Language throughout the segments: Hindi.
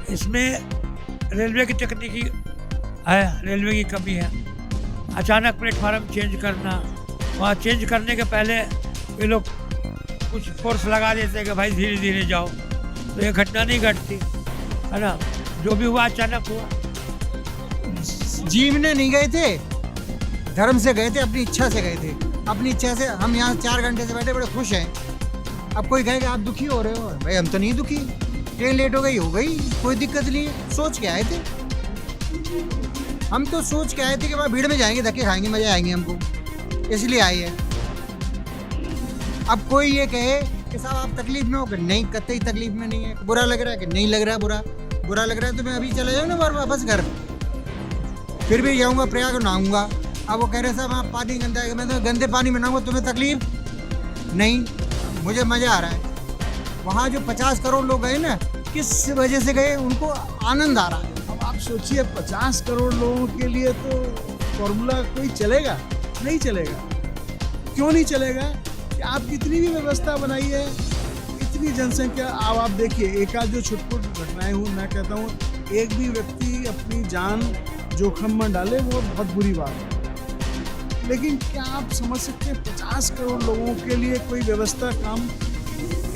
इसमें रेलवे की तकनीकी है, रेलवे की कमी है। अचानक प्लेटफार्म चेंज करना, वहाँ चेंज करने के पहले ये लोग कुछ फोर्स लगा देते हैं कि भाई धीरे धीरे जाओ, तो ये घटना नहीं घटती है ना। जो भी हुआ अचानक हुआ। जीवने नहीं गए थे, धर्म से गए थे, अपनी इच्छा से गए थे। अपनी इच्छा से हम यहाँ 4 घंटे से बैठे बड़े खुश हैं। अब कोई कहेगा आप दुखी हो रहे हो, भाई हम तो नहीं दुखी, ट्रेन लेट हो गई, कोई दिक्कत नहीं है। सोच के आए थे, हम तो सोच के आए थे कि वहाँ भीड़ में जाएंगे, धक्के खाएंगे, मजे आएंगे हमको, इसलिए आए हैं। अब कोई ये कहे कि साहब आप तकलीफ में हो, कि नहीं कतई तकलीफ में नहीं है। बुरा लग रहा है कि नहीं लग रहा है, बुरा लग रहा है तो मैं अभी चला जाऊँ ना वापस घर, फिर भी जाऊँगा प्रयाग नहाऊंगा। अब वो कह रहे साहब आप पानी गंदा है, मैं तो गंदे पानी में नहाऊंगा, तुम्हें तकलीफ नहीं, मुझे मज़ा आ रहा है। वहाँ जो 50 करोड़ लोग गए ना, किस वजह से गए, उनको आनंद आ रहा है। अब आप सोचिए 50 करोड़ लोगों के लिए तो फॉर्मूला कोई चलेगा नहीं चलेगा। क्यों नहीं चलेगा कि आप कितनी भी व्यवस्था बनाई है, इतनी जनसंख्या, अब आप देखिए एक आध जो छुटपुट घटनाएं हुई, मैं कहता हूँ एक भी व्यक्ति अपनी जान जोखिम में डाले वो बहुत बुरी बात है। लेकिन क्या आप समझ सकते हैं 50 करोड़ लोगों के लिए कोई व्यवस्था काम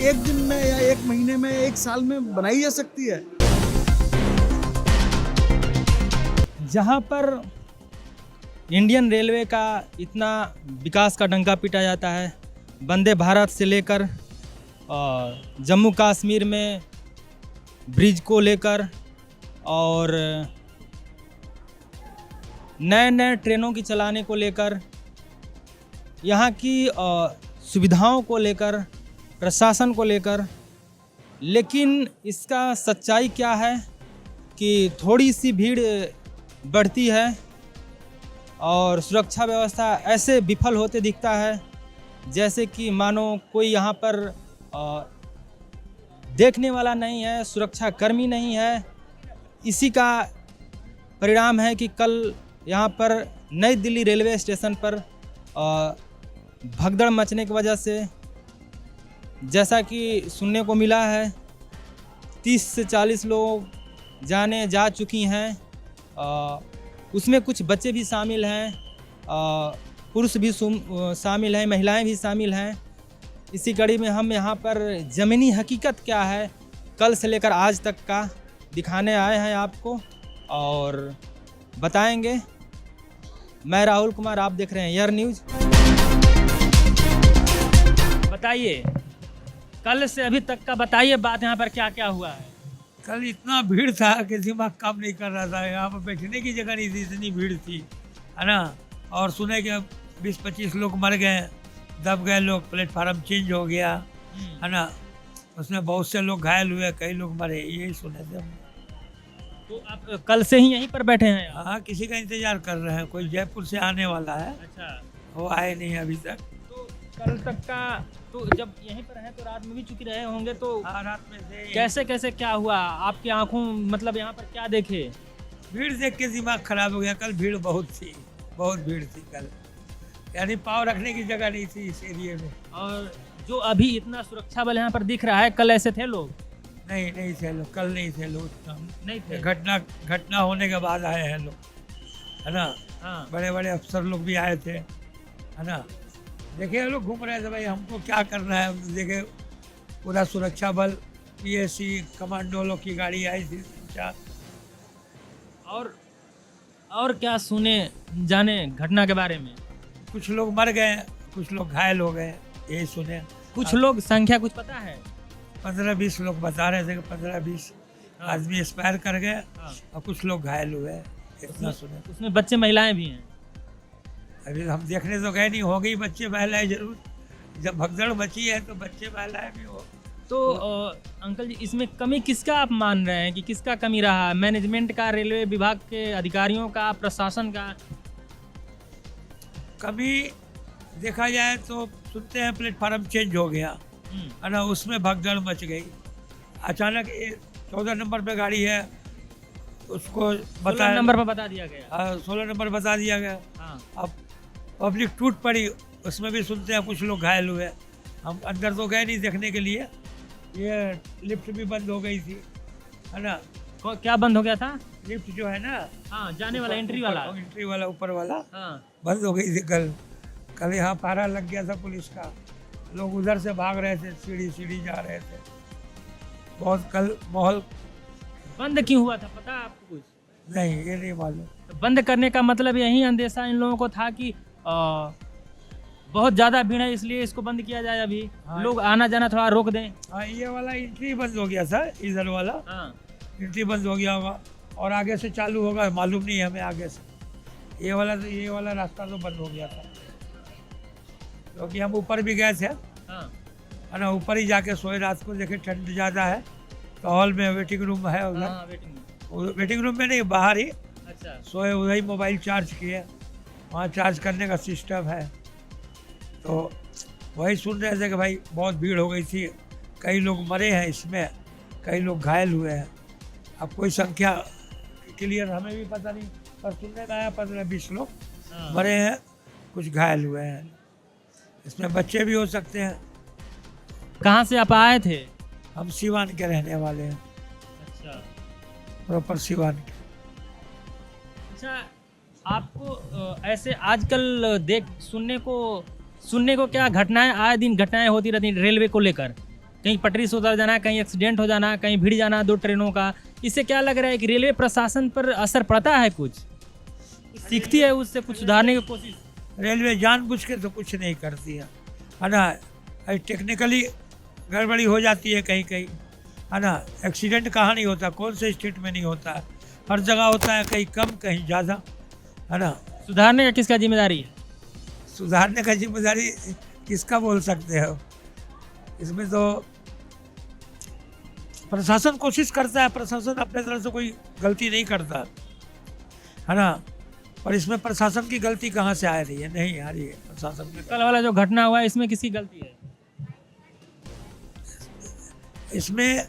एक दिन में या एक महीने में, एक साल में बनाई जा सकती है? जहाँ पर इंडियन रेलवे का इतना विकास का डंका पीटा जाता है, वंदे भारत से लेकर जम्मू कश्मीर में ब्रिज को लेकर और नए नए ट्रेनों की चलाने को लेकर, यहाँ की सुविधाओं को लेकर, प्रशासन को लेकर, लेकिन इसका सच्चाई क्या है कि थोड़ी सी भीड़ बढ़ती है और सुरक्षा व्यवस्था ऐसे विफल होते दिखता है जैसे कि मानो कोई यहाँ पर देखने वाला नहीं है, सुरक्षा कर्मी नहीं है। इसी का परिणाम है कि कल यहाँ पर नई दिल्ली रेलवे स्टेशन पर भगदड़ मचने की वजह से, जैसा कि सुनने को मिला है, 30 से 40 लोग जाने जा चुकी हैं। उसमें कुछ बच्चे भी शामिल हैं, पुरुष भी शामिल हैं, महिलाएं भी शामिल हैं। इसी कड़ी में हम यहाँ पर ज़मीनी हकीकत क्या है कल से लेकर आज तक का दिखाने आए हैं आपको और बताएंगे। मैं राहुल कुमार, आप देख रहे हैं यर न्यूज़। बताइए, कल से अभी तक का बताइए बात, यहाँ पर क्या क्या हुआ है? कल इतना भीड़ था कि दिमाग काम नहीं कर रहा था, यहाँ पर बैठने की जगह नहीं थी, इतनी भीड़ थी, है ना। और सुने कि 20-25 लोग मर गए, दब गए लोग, प्लेटफार्म चेंज हो गया, है ना। उसमें बहुत से लोग घायल हुए, कई लोग मरे, यही सुने थे हम। तो आप कल से ही यहीं पर बैठे हैं? हाँ, किसी का इंतजार कर रहे हैं, कोई जयपुर से आने वाला है। अच्छा, वो आए नहीं अभी तक। तो कल तक का, तो जब यहीं पर हैं तो रात में भी चुके रहे होंगे, तो हाँ, रात में से कैसे कैसे क्या हुआ आपकी आंखों, मतलब यहाँ पर क्या देखे? भीड़ देख के दिमाग खराब हो गया। कल भीड़ बहुत थी, बहुत भीड़ थी कल, यानी पाँव रखने की जगह नहीं थी इस एरिए में। और जो अभी इतना सुरक्षा बल यहाँ पर दिख रहा है, कल ऐसे थे लोग? नहीं थे लोग, कल नहीं थे लोग, नहीं थे। घटना होने के बाद आए हैं लोग, है ना। हाँ, बड़े बड़े अफसर लोग भी आए थे, है ना। देखिए लोग घूम रहे थे, भाई हमको क्या करना है। देखे पूरा सुरक्षा बल, पीएसी, कमांडो लोग की गाड़ी आई थी 4। और क्या सुने जाने घटना के बारे में? कुछ लोग मर गए, कुछ लोग घायल हो गए, यही सुने। कुछ लोग, संख्या कुछ पता है? 15-20 लोग बता रहे थे कि 15-20 आदमी एक्सपायर कर गए हाँ। और कुछ लोग घायल हुए, इतना सुने। उसमें बच्चे महिलाएं भी हैं? अभी हम देखने तो गए नहीं, हो गई बच्चे महिलाएं जरूर, जब भगदड़ मची है तो बच्चे महिलाएं भी हो। तो अंकल जी, इसमें कमी किसका आप मान रहे हैं कि किसका कमी रहा? मैनेजमेंट का, रेलवे विभाग के अधिकारियों का, प्रशासन का? कभी देखा जाए तो सुनते हैं प्लेटफार्म चेंज हो गया, है ना, उसमें भगदड़ मच गई। अचानक 14 नंबर पे गाड़ी है, उसको 16 नंबर पर बता दिया गया। 16 नंबर बता दिया गया। हाँ। अब पब्लिक टूट पड़ी, उसमें भी सुनते हैं कुछ लोग घायल हुए। हम अंदर तो गए नहीं देखने के लिए, ये लिफ्ट भी बंद हो गई थी, है ना। क्या बंद हो गया था? लिफ्ट जो है ना, हाँ, जाने वाला एंट्री वाला। एंट्री वाला ऊपर वाला हाँ। बंद हो गई थी कल। कल यहाँ पहरा लग गया था पुलिस का, लोग उधर से भाग रहे थे, सीढ़ी सीढ़ी जा रहे थे। बहुत कल माहौल बंद क्यों हुआ था, पता है आपको कुछ? नहीं, ये नहीं मालूम। तो बंद करने का मतलब यही अंदेशा इन लोगों को था कि बहुत ज़्यादा भीड़ है इसलिए इसको बंद किया जाए अभी। हाँ। लोग आना जाना थोड़ा रोक दें। हाँ, ये वाला एंट्री बंद हो गया था, इधर वाला हाँ। एंट्री बंद हो गया होगा और आगे से चालू होगा, मालूम नहीं है हमें आगे से। ये वाला रास्ता तो बंद हो गया था, क्योंकि हम ऊपर भी गए थे, हाँ। है ना, ऊपर ही जाके सोए। रात को देखे ठंड ज़्यादा है तो हॉल में वेटिंग रूम है उधर। हाँ, वेटिंग रूम में नहीं, बाहर ही अच्छा। सोए, उधर ही मोबाइल चार्ज किए, वहाँ चार्ज करने का सिस्टम है। तो वही सुन रहे थे कि भाई बहुत भीड़ हो गई थी, कई लोग मरे हैं इसमें, कई लोग घायल हुए हैं। अब कोई संख्या क्लियर हमें भी पता नहीं, पर सुनने में आया 15-20 लोग हाँ। मरे हैं, कुछ घायल हुए हैं। इसमें बच्चे भी हो सकते हैं। कहाँ से आप आए थे? हम सीवान के रहने वाले हैं, अच्छा। प्रॉपर सीवान के। अच्छा, आपको ऐसे आजकल सुनने को क्या घटनाएं, आए दिन घटनाएं होती रहती हैं रेलवे को लेकर। कहीं पटरी से उतर जाना, कहीं एक्सीडेंट हो जाना, कहीं भिड़ जाना दो ट्रेनों का। इससे क्या लग रहा है कि रेलवे प्रशासन पर असर पड़ता है? कुछ सीखती है उससे, कुछ सुधारने की कोशिश? रेलवे जानबूझ के तो कुछ नहीं करती है ना। टेक्निकली गड़बड़ी हो जाती है कहीं कहीं, है ना। एक्सीडेंट कहाँ नहीं होता, कौन से स्टेट में नहीं होता है, हर जगह होता है, कहीं कम कहीं ज़्यादा, है ना। सुधारने का किसका जिम्मेदारी है? सुधारने का जिम्मेदारी किसका बोल सकते हो, इसमें तो प्रशासन कोशिश करता है। प्रशासन अपने तरफ से कोई गलती नहीं करता, है ना। और इसमें प्रशासन की गलती कहाँ से आ रही है? नहीं आ रही है प्रशासन में। कल वाला जो घटना हुआ है इसमें किसकी गलती है? इसमें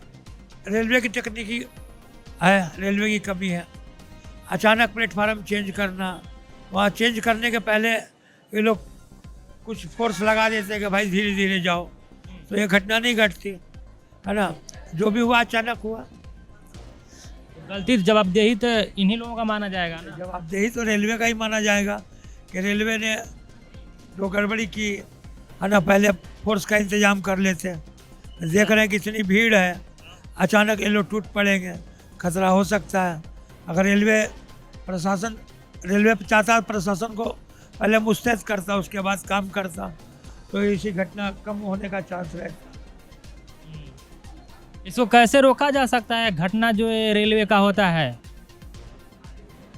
रेलवे की तकनीकी है, रेलवे की कमी है। अचानक प्लेटफार्म चेंज करना, वहाँ चेंज करने के पहले ये लोग कुछ फोर्स लगा देते कि भाई धीरे धीरे जाओ, तो ये घटना नहीं घटती, है ना। जो भी हुआ अचानक हुआ। गलती जवाबदेही तो इन्हीं लोगों का माना जाएगा ना। जवाबदेही तो रेलवे का ही माना जाएगा कि रेलवे ने जो गड़बड़ी की, है ना। पहले फोर्स का इंतजाम कर लेते, देख रहे हैं कि इतनी भीड़ है, अचानक ये लोग टूट पड़ेंगे, खतरा हो सकता है। अगर रेलवे चाहता प्रशासन को पहले मुस्तैद करता, उसके बाद काम करता, तो इसी घटना कम होने का चांस रहता। इसको कैसे रोका जा सकता है, घटना जो है रेलवे का होता है?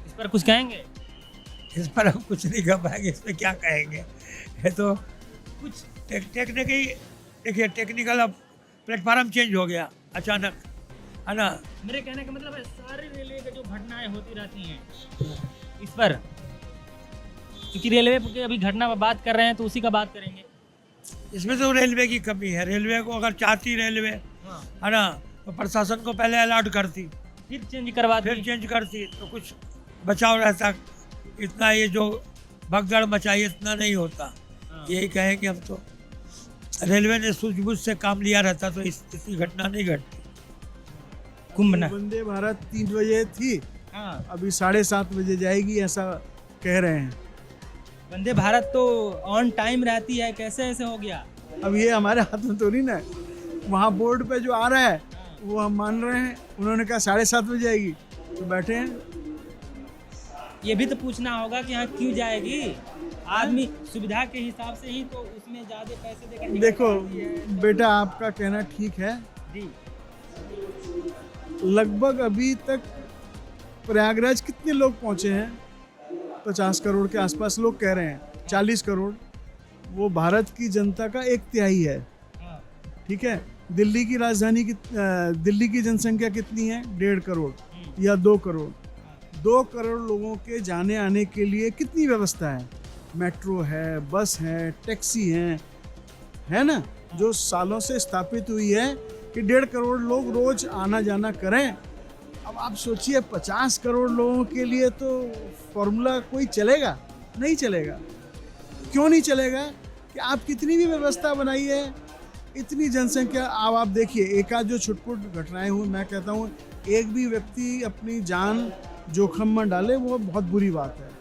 इस पर कुछ कहेंगे? इस पर हम कुछ नहीं कह पाएंगे, इस पर क्या कहेंगे। ये तो कुछ टेक्निकली, देखिए टेक्निकल, अब प्लेटफार्म चेंज हो गया अचानक, है ना। मेरे कहने का मतलब है सारी रेलवे की जो घटनाएं होती रहती हैं इस पर, क्योंकि रेलवे की अभी घटना पर बात कर रहे हैं तो उसी का बात करेंगे। इसमें तो रेलवे की कमी है। रेलवे को अगर चाहती रेलवे, है ना, तो प्रशासन को पहले अलर्ट करती, फिर चेंज करवाती, फिर चेंज करती तो कुछ बचाव रहता। इतना ये जो भगदड़ मचाई इतना नहीं होता। यही कहेंगे हम तो, रेलवे ने सूझबूझ से काम लिया रहता तो इतनी घटना नहीं घटती। कुंभ ना वंदे भारत 3 बजे थी, हाँ, अभी 7:30 बजे जाएगी, ऐसा कह रहे हैं। वंदे भारत तो ऑन टाइम रहती है, कैसे ऐसे हो गया? अब ये हमारे हाथ में थोड़ी ना, वहाँ बोर्ड पे जो आ रहा है वो हम मान रहे हैं। उन्होंने कहा 7:30 बजे जाएगी, तो बैठे हैं। ये भी तो पूछना होगा कि हाँ क्यों जाएगी। आदमी सुविधा के हिसाब से ही तो उसमें ज़्यादा पैसे देकर टिकट देखो काटती है। बेटा, आपका कहना ठीक है। जी, लगभग अभी तक प्रयागराज कितने लोग पहुँचे हैं? 50 करोड़ के आसपास लोग कह रहे हैं, 40 करोड़। वो भारत की जनता का 1/3 है, हाँ, ठीक है। दिल्ली की राजधानी की दिल्ली की जनसंख्या कितनी है? 1.5 करोड़ या 2 करोड़। 2 करोड़ लोगों के जाने आने के लिए कितनी व्यवस्था है? मेट्रो है, बस है, टैक्सी है ना, जो सालों से स्थापित हुई है कि 1.5 करोड़ लोग रोज आना जाना करें। अब आप सोचिए 50 करोड़ लोगों के लिए तो फॉर्मूला कोई चलेगा? नहीं चलेगा। क्यों नहीं चलेगा? कि आप कितनी भी व्यवस्था बनाइए, इतनी जनसंख्या। अब आप देखिए, एक आध जो छुटपुट घटनाएं हुई, मैं कहता हूँ एक भी व्यक्ति अपनी जान जोखिम में डाले वो बहुत बुरी बात है।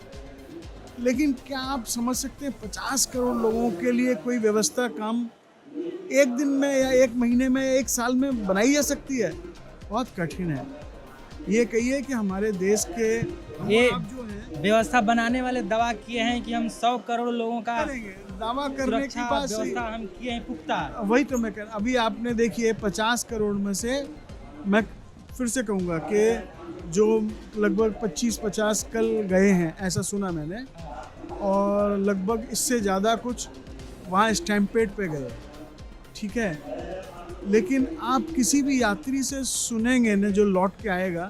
लेकिन क्या आप समझ सकते हैं 50 करोड़ लोगों के लिए कोई व्यवस्था काम एक दिन में या एक महीने में, एक साल में बनाई जा सकती है? बहुत कठिन है। ये कहिए कि हमारे देश के ये आप जो हैं व्यवस्था बनाने वाले दावा किए हैं कि हम 100 करोड़ लोगों का करेंगे, दावा करने की सुरक्षा बात सही। व्यवस्था हम किए हैं पुख्ता। वही तो मैं कह रहा, अभी आपने देखिए 50 करोड़ में से मैं फिर से कहूँगा कि जो लगभग 25-50 कल गए हैं ऐसा सुना मैंने, और लगभग इससे ज़्यादा कुछ वहाँ स्टैम्पेड पे गए, ठीक है। लेकिन आप किसी भी यात्री से सुनेंगे न जो लौट के आएगा,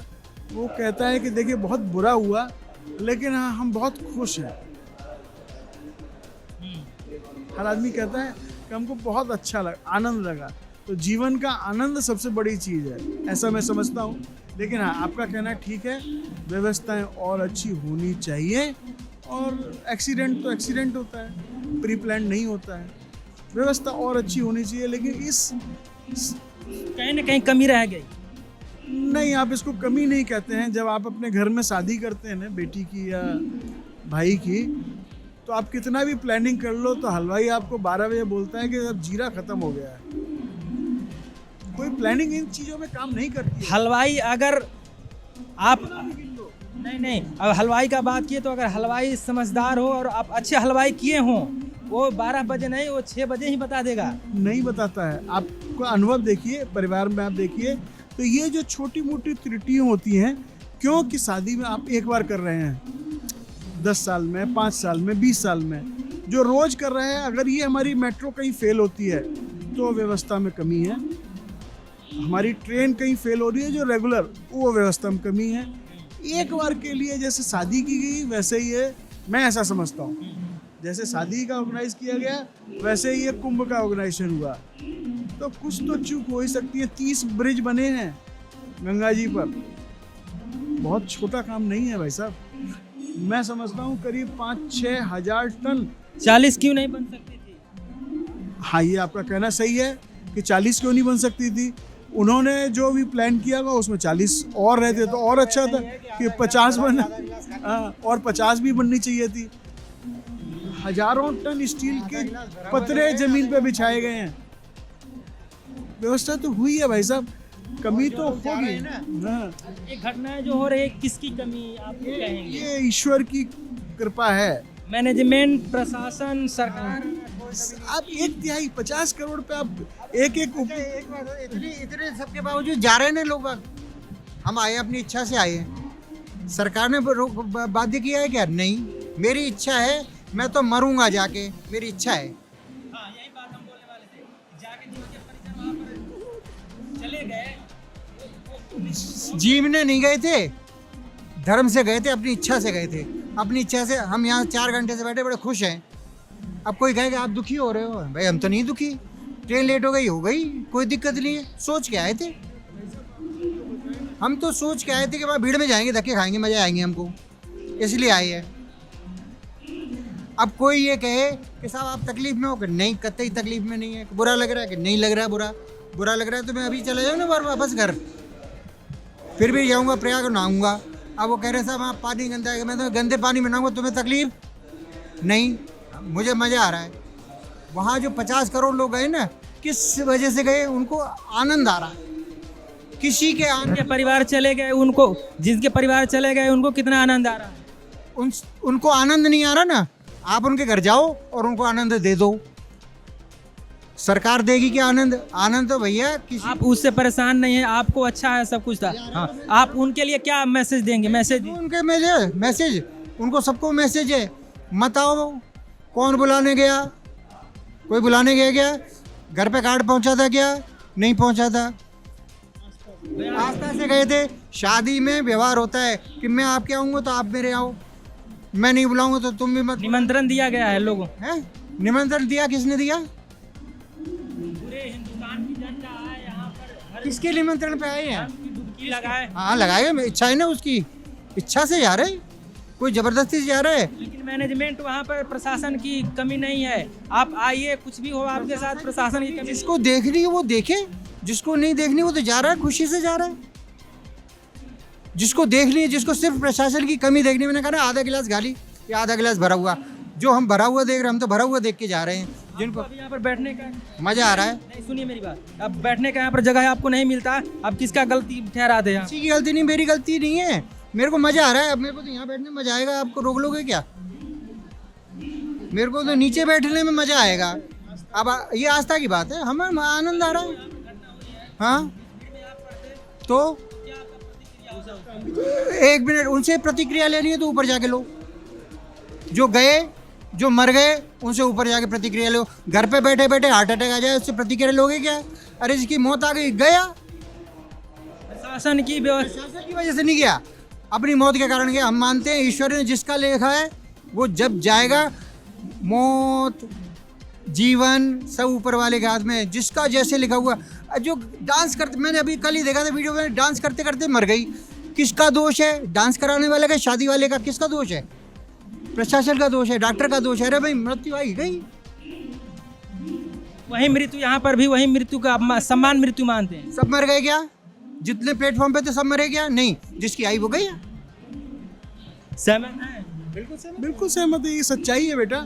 वो कहता है कि देखिए बहुत बुरा हुआ लेकिन हाँ हम बहुत खुश हैं। हर आदमी कहता है कि हमको बहुत अच्छा लगा, आनंद लगा। तो जीवन का आनंद सबसे बड़ी चीज़ है, ऐसा मैं समझता हूँ। लेकिन हाँ, आपका कहना ठीक है, व्यवस्थाएं और अच्छी होनी चाहिए। और एक्सीडेंट तो एक्सीडेंट होता है, प्री प्लान नहीं होता है। व्यवस्था और अच्छी होनी चाहिए, लेकिन इस कहीं ना कहीं कमी रह गई। नहीं, आप इसको कमी नहीं कहते हैं। जब आप अपने घर में शादी करते हैं ना, बेटी की या भाई की, तो आप कितना भी प्लानिंग कर लो तो हलवाई आपको 12 बजे बोलता है कि अब जीरा खत्म हो गया है। कोई प्लानिंग इन चीज़ों में काम नहीं करती है। हलवाई अगर आप नहीं अब हलवाई का बात किए तो अगर हलवाई समझदार हो और आप अच्छे हलवाई किए हों, वो 12 बजे नहीं, वो 6 बजे ही बता देगा। नहीं बताता है। आपको अनुभव देखिए, परिवार में आप देखिए, तो ये जो छोटी मोटी त्रुटियाँ होती हैं, क्योंकि शादी में आप एक बार कर रहे हैं 10 साल में, 5 साल में, 20 साल में, जो रोज़ कर रहे हैं, अगर ये हमारी मेट्रो कहीं फेल होती है तो व्यवस्था में कमी है। हमारी ट्रेन कहीं फेल हो रही है जो रेगुलर, वो व्यवस्था में कमी है। एक बार के लिए जैसे शादी की गई वैसे ही है, मैं ऐसा समझता हूँ। जैसे शादी का ऑर्गेनाइज किया गया वैसे ही ये कुंभ का ऑर्गेनाइजेशन हुआ, तो कुछ तो चूक हो ही सकती है। 30 ब्रिज बने हैं गंगा जी पर, बहुत छोटा काम नहीं है भाई साहब। मैं समझता हूँ करीब 5-6 हज़ार टन। 40 क्यों नहीं बन सकती थी? हाँ, ये आपका कहना सही है कि 40 क्यों नहीं बन सकती थी। उन्होंने जो भी प्लान किया होगा उसमें 40 और रहते तो और अच्छा था कि 50 बन, और 50 भी बननी चाहिए थी। हजारों टन स्टील के पतरे जमीन पे बिछाए गए हैं। व्यवस्था तो हुई है भाई साहब, कमी तो होगी। हाँ, ये घटनाएं जो हो रही है, किसकी कमी आप कहेंगे? ये ईश्वर की कृपा है। मैनेजमेंट, प्रशासन, सरकार। आप 1/3 50 करोड़ पे आप एक इतने सबके बावजूद जा रहे हैं ना लोग। हम आए अपनी इच्छा से आए हैं, सरकार ने बाध्य किया है क्या? नहीं, मेरी इच्छा है, मैं तो मरूंगा जाके, मेरी इच्छा है। हाँ, यही बात हम बोलने वाले थे। जाके जिनके परिजन वहाँ पर चले गए, जीवने नहीं गए थे, धर्म से गए थे, अपनी इच्छा से गए थे। अपनी इच्छा से हम यहाँ 4 घंटे से बैठे बड़े खुश हैं। अब कोई कहेगा आप दुखी हो रहे हो, भाई हम तो नहीं दुखी, ट्रेन लेट हो गई, कोई दिक्कत नहीं है। सोच के आए थे हम, तो सोच के आए थे कि भाई भीड़ में जाएंगे, धक्के खाएंगे, मजा आएंगे हमको, इसलिए आए हैं। अब कोई ये कहे कि साहब आप तकलीफ में हो, कि नहीं, कतई तकलीफ में नहीं है। बुरा लग रहा है कि नहीं लग रहा है, बुरा लग रहा है तो मैं अभी चला जाऊँ ना वापस घर, फिर भी जाऊँगा प्रयाग, नहाऊँगा। अब वो कह रहे साहब आप पानी गंदा है, मैं तो गंदे पानी में नहाऊँगा, तुम्हें तकलीफ नहीं, मुझे मज़ा आ रहा है। वहाँ जो 50 करोड़ लोग गए ना, किस वजह से गए? उनको आनंद आ रहा है। किसी के जिनके परिवार चले गए उनको कितना आनंद आ रहा है? उनको आनंद नहीं आ रहा ना। आप उनके घर जाओ और उनको आनंद दे दो। सरकार देगी क्या आनंद? आनंद तो भैया आप उससे परेशान नहीं है, आपको अच्छा है, सब कुछ था। हाँ, आप उनके लिए क्या मैसेज देंगे? उनके मैसेज उनको सबको मैसेज है, मत आओ। कौन बुलाने गया? कोई बुलाने गया क्या? घर पे कार्ड पहुंचा था क्या? नहीं पहुंचा था। आस्था से गए थे। शादी में व्यवहार होता है कि मैं आपके आऊँगा तो आप मेरे आओ, मैं नहीं बुलाऊंगा तो तुम भी मत। निमंत्रण दिया गया है लोगों हैं? निमंत्रण दिया? किसने दिया? पूरे हिंदुस्तान की जनता आए यहाँ पर, किसके निमंत्रण पे आए हैं? डुबकी लगाए। हाँ लगाएगा, इच्छा है ना, उसकी इच्छा से जा रहे, कोई जबरदस्ती से जा रहा है। लेकिन मैनेजमेंट वहाँ पर, प्रशासन की कमी नहीं है। आप आइए, कुछ भी हो आपके साथ, प्रशासन की कमी। जिसको देखनी है वो देखे, जिसको नहीं देखनी वो तो जा रहा है, खुशी से जा रहा है। जिसको देख लिए, जिसको सिर्फ प्रशासन की कमी देखने, मैंने कहा ना आधा गिलास खाली या आधा गिलास भरा हुआ, जो हम भरा हुआ देख रहे हैं, हम तो भरा हुआ देख के जा रहे हैं। जिनको अभी यहाँ पर बैठने का मजा आ रहा है, नहीं, सुनिए मेरी बात, अब बैठने का यहाँ पर जगह है, आपको नहीं मिलता, अब किसका गलती ठहराते हैं? किसी की गलती नहीं, मेरी गलती नहीं है, मेरे को मजा आ रहा है। अब मेरे को तो यहाँ बैठने में मजा आएगा, आपको रोक लोगे क्या? मेरे को तो नीचे बैठने में मजा आएगा। अब ये आस्था की बात है, हमें आनंद आ रहा है। हाँ तो एक मिनट, उनसे प्रतिक्रिया लेनी है तो ऊपर जाके लो, जो गए, जो मर गए, उनसे ऊपर जाके प्रतिक्रिया लो। घर पे बैठे बैठे हार्ट अटैक आ जाए, उससे प्रतिक्रिया लोगे क्या? अरे जिसकी मौत आ गई गया, शासन की व्यवस्था प्रशासन की वजह से नहीं गया, अपनी मौत के कारण गया। हम मानते हैं ईश्वर ने जिसका लिखा है वो जब जाएगा, मौत जीवन सब ऊपर वाले के हाथ में है, जिसका जैसे लिखा हुआ। जो डांस करते, मैंने अभी कल ही देखा था वीडियो में, डांस करते करते मर गई, किसका दोष है? डांस कराने वाले का, शादी वाले का? किसका दोष है? प्रशासन का दोष है, डॉक्टर का दोष है। अरे भाई मृत्यु आई गई, वही मृत्यु, यहाँ पर भी वही मृत्यु का सम्मान मृत्यु मानते हैं। सब मर गए क्या? जितने प्लेटफॉर्म पे थे सब मरे क्या? नहीं, जिसकी आई वो गई। सहमत है? बिल्कुल सहमत है, ये सच्चाई है बेटा,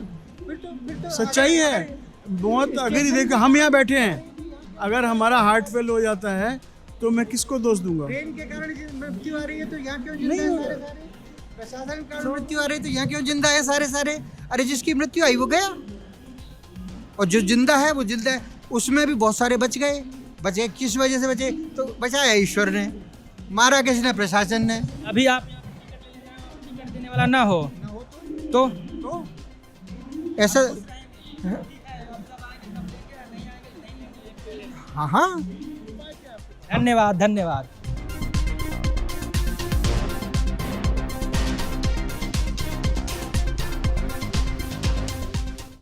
सच्चाई है। मौत अगर ही देखो, हम यहाँ बैठे हैं, अगर हमारा हार्ट फेल हो जाता है तो मैं किसको दोष दूंगा? ट्रेन के कारण मृत्यु आ रही है तो यहाँ क्यों जिंदा है सारे सारे? प्रशासन के कारण मृत्यु आ रही है तो यहाँ क्यों जिंदा है सारे सारे? अरे जिसकी मृत्यु आई वो गया, और जो जिंदा है वो जिंदा है। उसमें भी बहुत सारे बच गए। बचे किस वजह से बचे? तो बचाया ईश्वर ने, मारा किसने? प्रशासन ने। अभी आप टिकट देने वाला ना हो तो ऐसा, हाँ हाँ, धन्यवाद धन्यवाद।